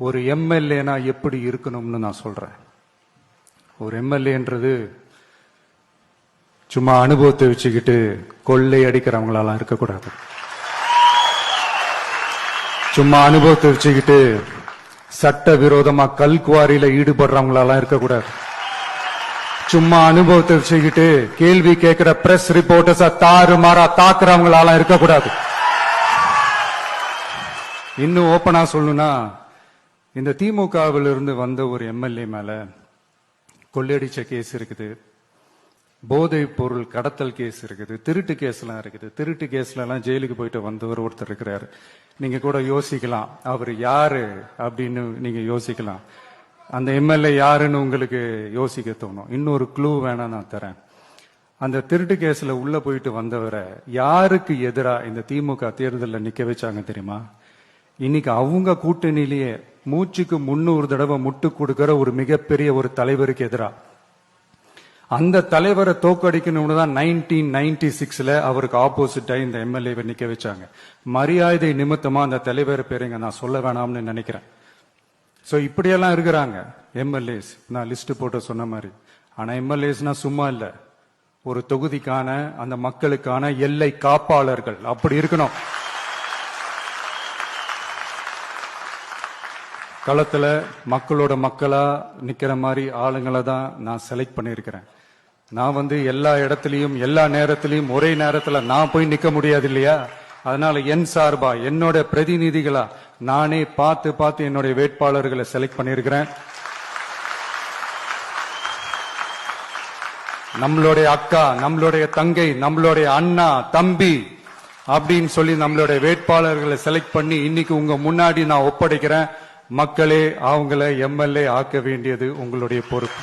ஒரு எம்எல்ஏனா எப்படி இருக்கணும்னு நான் சொல்றேன். ஒரு எம்எல்ஏன்றது சும்மா அனுபவத்தை வச்சுக்கிட்டு கொள்ளை அடிக்கிறவங்களாலாம் இருக்கக்கூடாது. சும்மா அனுபவத்தை வச்சுக்கிட்டு சட்ட விரோதமா கல்குவாரியில ஈடுபடுறவங்களாலாம் இருக்கக்கூடாது. சும்மா அனுபவத்தை வச்சுக்கிட்டு கேள்வி கேட்கிற பிரஸ் ரிப்போர்ட்டர்ஸ தாறுமாறா தாக்குறவங்களாலாம் இருக்கக்கூடாது. இன்னும் ஓப்பனா சொல்லணும்னா, இந்த திமுகவில் இருந்து வந்த ஒரு எம்எல்ஏ மேல கொள்ளையடிச்ச கேஸ் இருக்குது, போதைப் பொருள் கடத்தல் கேஸ் இருக்குது, திருட்டு கேஸ்லாம் இருக்குது. திருட்டு கேஸ்ல எல்லாம் ஜெயிலுக்கு போயிட்டு வந்தவர் ஒருத்தர் இருக்கிறாரு. நீங்க கூட யோசிக்கலாம் அவர் யாரு அப்படின்னு. நீங்க யோசிக்கலாம் அந்த எம்எல்ஏ யாருன்னு உங்களுக்கு யோசிக்க தோணும். இன்னொரு க்ளூ வேணா நான் தரேன். அந்த திருட்டு கேஸ்ல உள்ள போயிட்டு வந்தவரை யாருக்கு எதிரா இந்த திமுக தேர்தலில் நிக்க வச்சாங்க தெரியுமா? இன்னைக்கு அவங்க கூட்டணியிலேயே மூச்சுக்கு 300 தடவை முட்டு கொடுக்கிற ஒரு மிகப்பெரிய ஒரு தலைவருக்கு எதிரா. அந்த தலைவரை தோக்கடிக்கணும்னு தான் 1996 அவருக்கு ஆப்போசிட்டா இந்த எம்எல்ஏவை நிக்க வச்சாங்க. மரியாதை நிமித்தமா அந்த தலைவர் பேருங்க நான் சொல்ல வேணாம்னு நினைக்கிறேன். சோ இப்படியெல்லாம் இருக்கிறாங்க எம்எல்ஏஸ், நான் லிஸ்ட் போட்டு சொன்ன மாதிரி. ஆனா எம்எல்ஏஸ்னா சும்மா இல்ல, ஒரு தொகுதிக்கான அந்த மக்களுக்கான எல்லை காப்பாளர்கள் அப்படி இருக்கணும். களத்துல மக்களோட மக்களா நிக்கிற மாதிரி ஆளுங்களை தான் நான் செலக்ட் பண்ணிருக்கிறேன். நான் எல்லா இடத்துலயும் எல்லா நேரத்திலையும் ஒரே நேரத்துல நான் போய் நிக்க முடியாது இல்லையா? அதனால என் சார்பா என்னோட பிரதிநிதிகளா நானே பார்த்து என்னுடைய வேட்பாளர்களை செலக்ட் பண்ணிருக்கிறேன். நம்மளுடைய அக்கா, நம்மளுடைய தங்கை, நம்மளுடைய அண்ணா, தம்பி அப்படின்னு சொல்லி நம்மளுடைய வேட்பாளர்களை செலக்ட் பண்ணி இன்னைக்கு உங்க முன்னாடி நான் ஒப்படைக்கிறேன். மக்களே, அவங்கள எம்எல்ஏ ஆக்க வேண்டியது உங்களுடைய பொறுப்பு.